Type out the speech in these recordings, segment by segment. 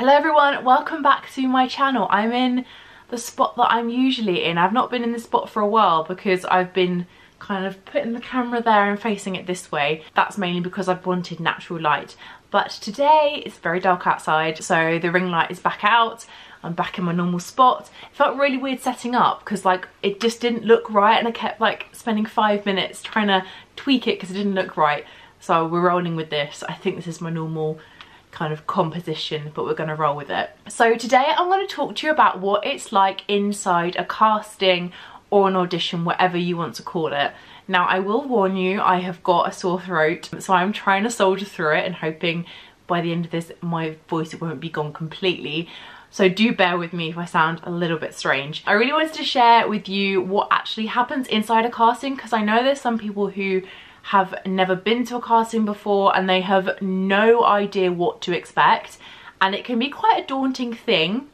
Hello everyone, welcome back to my channel. I'm in the spot that I'm usually in. I've not been in this spot for a while because I've been kind of putting the camera there and facing it this way. That's mainly because I've wanted natural light. But today it's very dark outside, so the ring light is back out. I'm back in my normal spot. It felt really weird setting up because like it just didn't look right, and I kept like spending 5 minutes trying to tweak it because it didn't look right. So we're rolling with this. I think this is my normal kind of composition, but we're gonna roll with it. So today I'm going to talk to you about what it's like inside a casting or an audition, whatever you want to call it. Now I will warn you, I have got a sore throat, so I'm trying to soldier through it and hoping by the end of this my voice won't be gone completely. So do bear with me if I sound a little bit strange. I really wanted to share with you what actually happens inside a casting, because I know there's some people who have never been to a casting before and they have no idea what to expect, and it can be quite a daunting thing.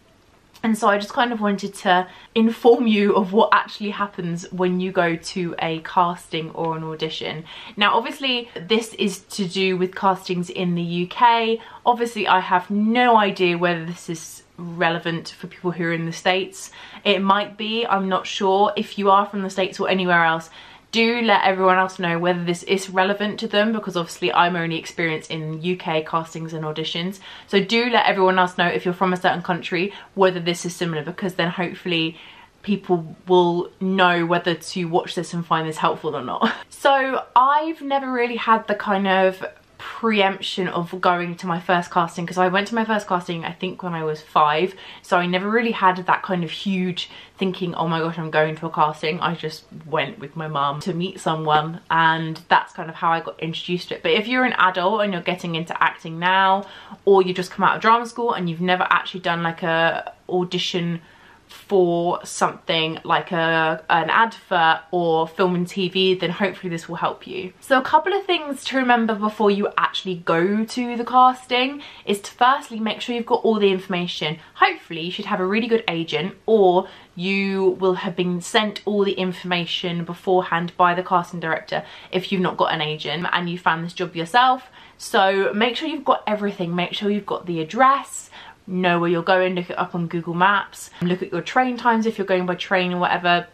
And so I just kind of wanted to inform you of what actually happens when you go to a casting or an audition. Now obviously this is to do with castings in the UK. Obviously I have no idea whether this is relevant for people who are in the States. It might be, I'm not sure. If you are from the States or anywhere else, do let everyone else know whether this is relevant to them, because obviously I'm only experienced in UK castings and auditions. So do let everyone else know if you're from a certain country whether this is similar, because then hopefully people will know whether to watch this and find this helpful or not. So I've never really had the kind of preemption of going to my first casting, because I went to my first casting I think when I was 5, so I never really had that kind of huge thinking, oh my gosh I'm going to a casting. I just went with my mum to meet someone, and that's kind of how I got introduced to it. But if you're an adult and you're getting into acting now, or you just come out of drama school and you've never actually done like a audition for something like an advert or film and TV, then hopefully this will help you. So a couple of things to remember before you actually go to the casting is to firstly make sure you've got all the information. Hopefully you should have a really good agent, or you will have been sent all the information beforehand by the casting director if you've not got an agent and you found this job yourself. So make sure you've got everything. Make sure you've got the address, know where you're going, look it up on Google Maps, look at your train times if you're going by train or whatever.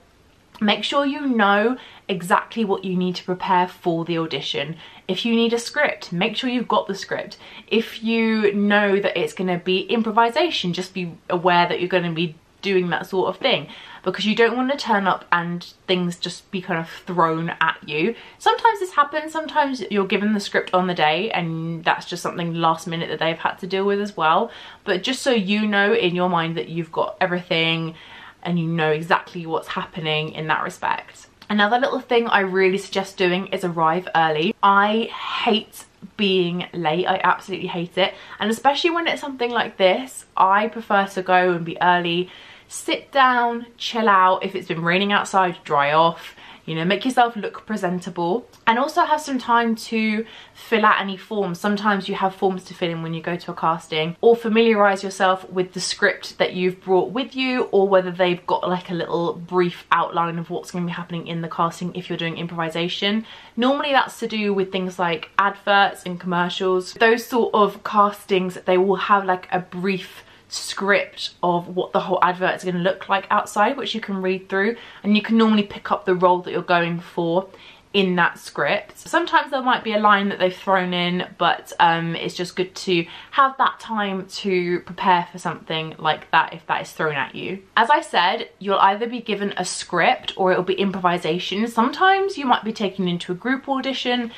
Make sure you know exactly what you need to prepare for the audition. If you need a script, make sure you've got the script. If you know that it's going to be improvisation, just be aware that you're going to be doing that sort of thing, because you don't want to turn up and things just be kind of thrown at you. Sometimes this happens, sometimes you're given the script on the day and that's just something last minute that they've had to deal with as well. But just so you know in your mind that you've got everything and you know exactly what's happening in that respect. Another little thing I really suggest doing is arrive early. I hate being late, I absolutely hate it, and especially when it's something like this, I prefer to go and be early, sit down, chill out. If it's been raining outside, dry off, you know, make yourself look presentable, and also have some time to fill out any forms. Sometimes you have forms to fill in when you go to a casting, or familiarize yourself with the script that you've brought with you, or whether they've got like a little brief outline of what's going to be happening in the casting if you're doing improvisation. Normally that's to do with things like adverts and commercials. Those sort of castings, they will have like a brief script of what the whole advert is going to look like outside, which you can read through, and you can normally pick up the role that you're going for in that script. Sometimes there might be a line that they've thrown in, but it's just good to have that time to prepare for something like that if that is thrown at you. As I said, you'll either be given a script or it'll be improvisation. Sometimes you might be taken into a group audition.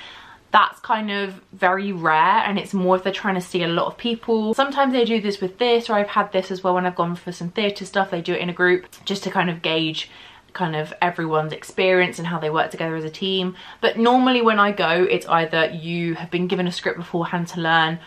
That's kind of very rare, and it's more if they're trying to see a lot of people. Sometimes they do this with this, or I've had this as well when I've gone for some theatre stuff. They do it in a group just to kind of gauge kind of everyone's experience and how they work together as a team. But normally when I go, it's either you have been given a script beforehand to learn,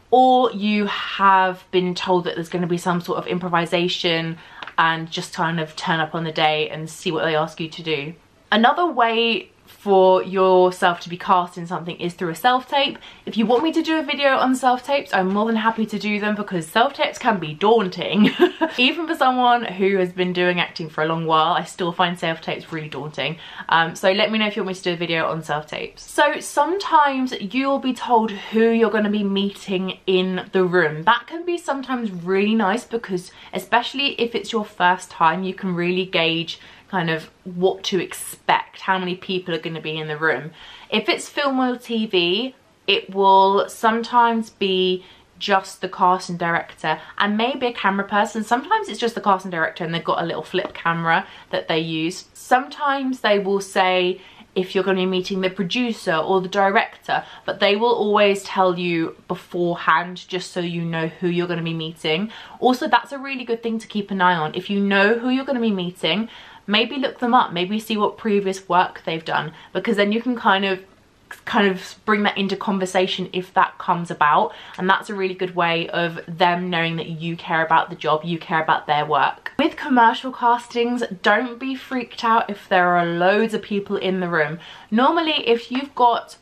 or you have been told that there's going to be some sort of improvisation and just kind of turn up on the day and see what they ask you to do. Another way for yourself to be cast in something is through a self-tape. If you want me to do a video on self-tapes, I'm more than happy to do them, because self-tapes can be daunting. Even for someone who has been doing acting for a long while, I still find self-tapes really daunting. So let me know if you want me to do a video on self-tapes. So sometimes you'll be told who you're going to be meeting in the room. That can be sometimes really nice, because especially if it's your first time, you can really gauge kind of what to expect, how many people are going to be in the room. If it's film or TV, it will sometimes be just the cast and director and maybe a camera person. Sometimes it's just the cast and director and they've got a little flip camera that they use. Sometimes they will say if you're going to be meeting the producer or the director, but they will always tell you beforehand just so you know who you're going to be meeting. Also, that's a really good thing to keep an eye on. If you know who you're going to be meeting, maybe look them up, maybe see what previous work they've done, because then you can kind of bring that into conversation if that comes about, and that's a really good way of them knowing that you care about the job, you care about their work. With commercial castings, don't be freaked out if there are loads of people in the room. Normally, if you've got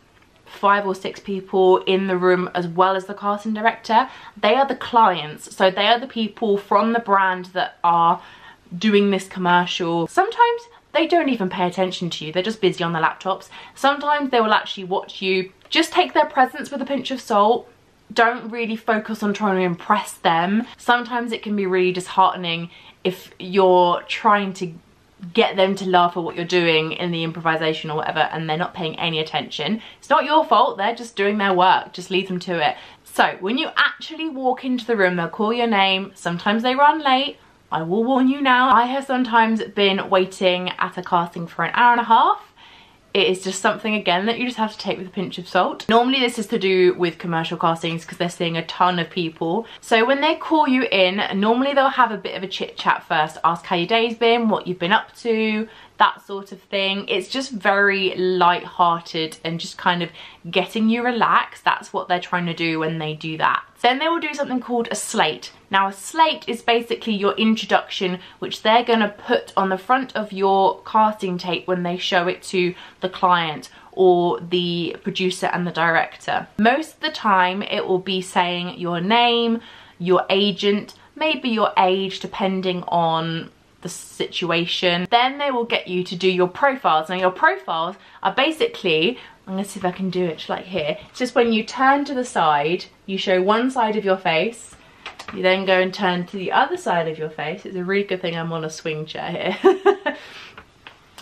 5 or 6 people in the room as well as the casting director, they are the clients, so they are the people from the brand that are doing this commercial. Sometimes they don't even pay attention to you, they're just busy on their laptops. Sometimes they will actually watch you. Just take their presence with a pinch of salt. Don't really focus on trying to impress them. Sometimes it can be really disheartening if you're trying to get them to laugh at what you're doing in the improvisation or whatever and they're not paying any attention. It's not your fault, they're just doing their work, just leave them to it. So when you actually walk into the room, they'll call your name. Sometimes they run late. I will warn you now, I have sometimes been waiting at a casting for an hour and a half. It is just something, again, that you just have to take with a pinch of salt. Normally this is to do with commercial castings because they're seeing a ton of people. So when they call you in, normally they'll have a bit of a chit chat first, ask how your day's been, what you've been up to, that sort of thing. It's just very light-hearted and just kind of getting you relaxed. That's what they're trying to do when they do that. Then they will do something called a slate. Now a slate is basically your introduction, which they're going to put on the front of your casting tape when they show it to the client or the producer and the director. Most of the time it will be saying your name, your agent, maybe your age depending on the situation. Then they will get you to do your profiles. Now your profiles are basically, I'm gonna see if I can do it like here. It's just when you turn to the side, you show one side of your face, you then go and turn to the other side of your face. It's a really good thing I'm on a swing chair here.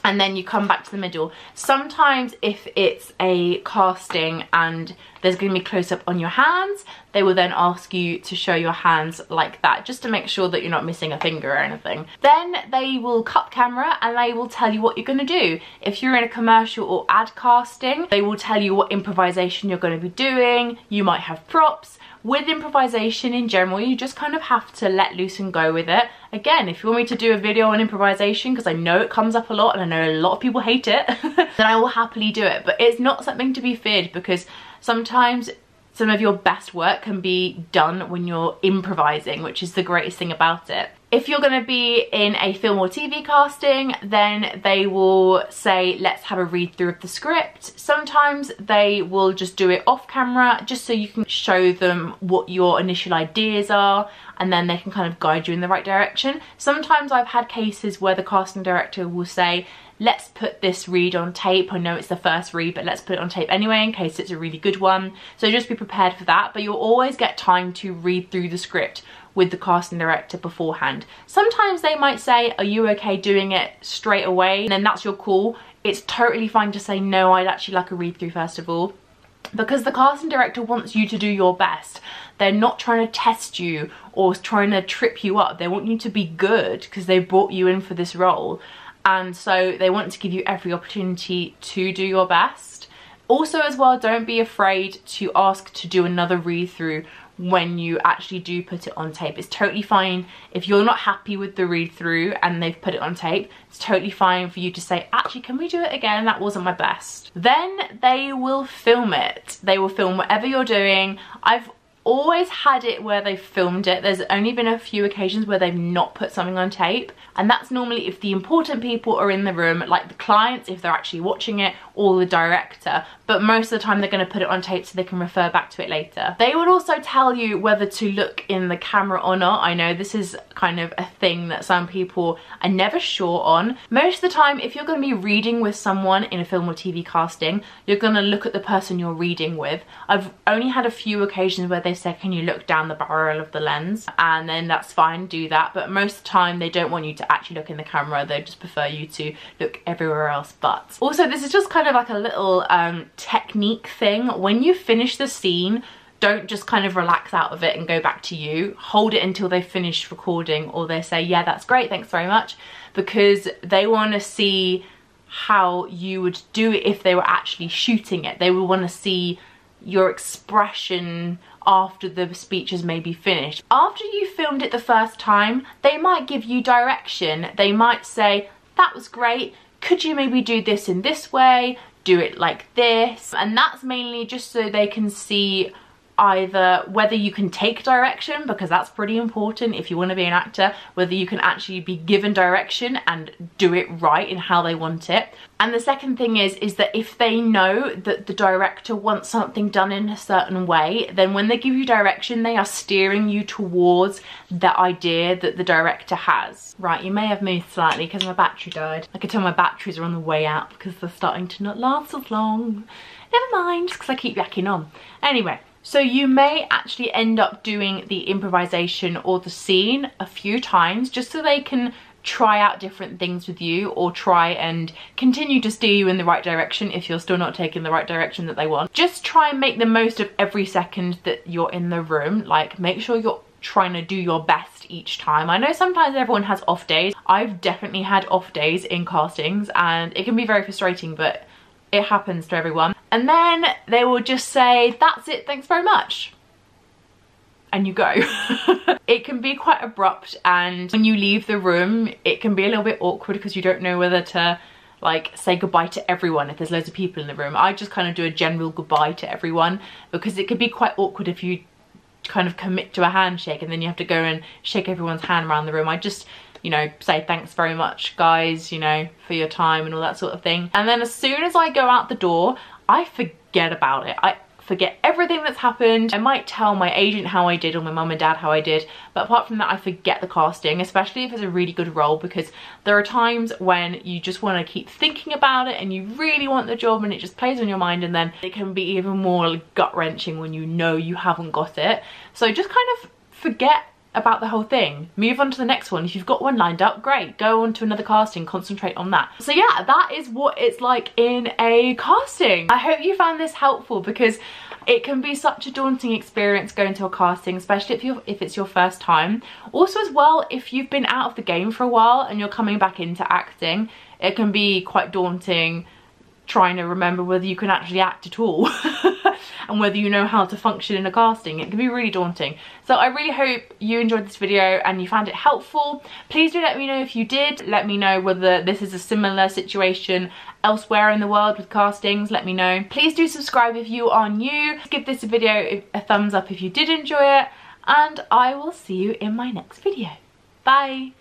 And then you come back to the middle. Sometimes if it's a casting and there's going to be close up on your hands, they will then ask you to show your hands like that, just to make sure that you're not missing a finger or anything. Then they will cut camera and they will tell you what you're going to do. If you're in a commercial or ad casting, they will tell you what improvisation you're going to be doing. You might have props. With improvisation in general, you just kind of have to let loose and go with it. Again, if you want me to do a video on improvisation, because I know it comes up a lot and I know a lot of people hate it, then I will happily do it. But it's not something to be feared, because sometimes some of your best work can be done when you're improvising, which is the greatest thing about it. If you're going to be in a film or TV casting, then they will say, let's have a read through of the script. Sometimes they will just do it off camera, just so you can show them what your initial ideas are, and then they can kind of guide you in the right direction. Sometimes I've had cases where the casting director will say, let's put this read on tape. I know it's the first read, but let's put it on tape anyway in case it's a really good one. So just be prepared for that, but you'll always get time to read through the script with the casting director beforehand. Sometimes they might say, are you okay doing it straight away? And then that's your call. It's totally fine to say, no, I'd actually like a read through first of all, because the casting director wants you to do your best. They're not trying to test you or trying to trip you up. They want you to be good because they brought you in for this role. And so they want to give you every opportunity to do your best. Also as well, don't be afraid to ask to do another read through when you actually do put it on tape. It's totally fine if you're not happy with the read through and they've put it on tape. It's totally fine for you to say, actually, can we do it again? That wasn't my best. Then they will film it. They will film whatever you're doing. I've always had it where they filmed it. There's only been a few occasions where they've not put something on tape, and that's normally if the important people are in the room, like the clients, if they're actually watching it, or the director. But most of the time they're going to put it on tape so they can refer back to it later. They would also tell you whether to look in the camera or not. I know this is kind of a thing that some people are never sure on. Most of the time, if you're going to be reading with someone in a film or TV casting, you're going to look at the person you're reading with. I've only had a few occasions where they said, can you look down the barrel of the lens? And then that's fine, do that. But most of the time they don't want you to actually look in the camera. They just prefer you to look everywhere else but. Also, this is just kind of like a little technique thing. When you finish the scene, don't just kind of relax out of it and go back to you. Hold it until they've finished recording, or they say, yeah, that's great, thanks very much, because they want to see how you would do it if they were actually shooting it. They will want to see your expression after the speech is maybe finished. After you filmed it the first time, they might give you direction. They might say, that was great, could you maybe do this in this way, do it like this? And that's mainly just so they can see either whether you can take direction, because that's pretty important if you want to be an actor, whether you can actually be given direction and do it right in how they want it. And the second thing is that if they know that the director wants something done in a certain way, then when they give you direction, they are steering you towards the idea that the director has. Right, you may have moved slightly because my battery died. I can tell my batteries are on the way out because they're starting to not last as long. Never mind, because I keep yakking on. Anyway, so you may actually end up doing the improvisation or the scene a few times just so they can try out different things with you, or try and continue to steer you in the right direction if you're still not taking the right direction that they want. Just try and make the most of every second that you're in the room. Like, make sure you're trying to do your best each time. I know sometimes everyone has off days. I've definitely had off days in castings and it can be very frustrating, but it happens to everyone. And then they will just say, that's it, thanks very much. And you go. It can be quite abrupt, and when you leave the room, it can be a little bit awkward because you don't know whether to like say goodbye to everyone if there's loads of people in the room. I just kind of do a general goodbye to everyone because it could be quite awkward if you kind of commit to a handshake and then you have to go and shake everyone's hand around the room. I just, you know, say thanks very much guys, you know, for your time and all that sort of thing. And then as soon as I go out the door, I forget about it. I forget everything that's happened. I might tell my agent how I did, or my mum and dad how I did, but apart from that I forget the casting, especially if it's a really good role, because there are times when you just want to keep thinking about it and you really want the job and it just plays on your mind, and then it can be even more gut-wrenching when you know you haven't got it. So just kind of forget about the whole thing, move on to the next one. If you've got one lined up, great, go on to another casting, concentrate on that. So yeah, that is what it's like in a casting. I hope you found this helpful, because it can be such a daunting experience going to a casting, especially if it's your first time. Also as well, if you've been out of the game for a while and you're coming back into acting, it can be quite daunting trying to remember whether you can actually act at all and whether you know how to function in a casting. It can be really daunting. So I really hope you enjoyed this video and you found it helpful. Please do let me know if you did. Let me know whether this is a similar situation elsewhere in the world with castings. Let me know. Please do subscribe if you are new. Give this video a thumbs up if you did enjoy it, and I will see you in my next video. Bye.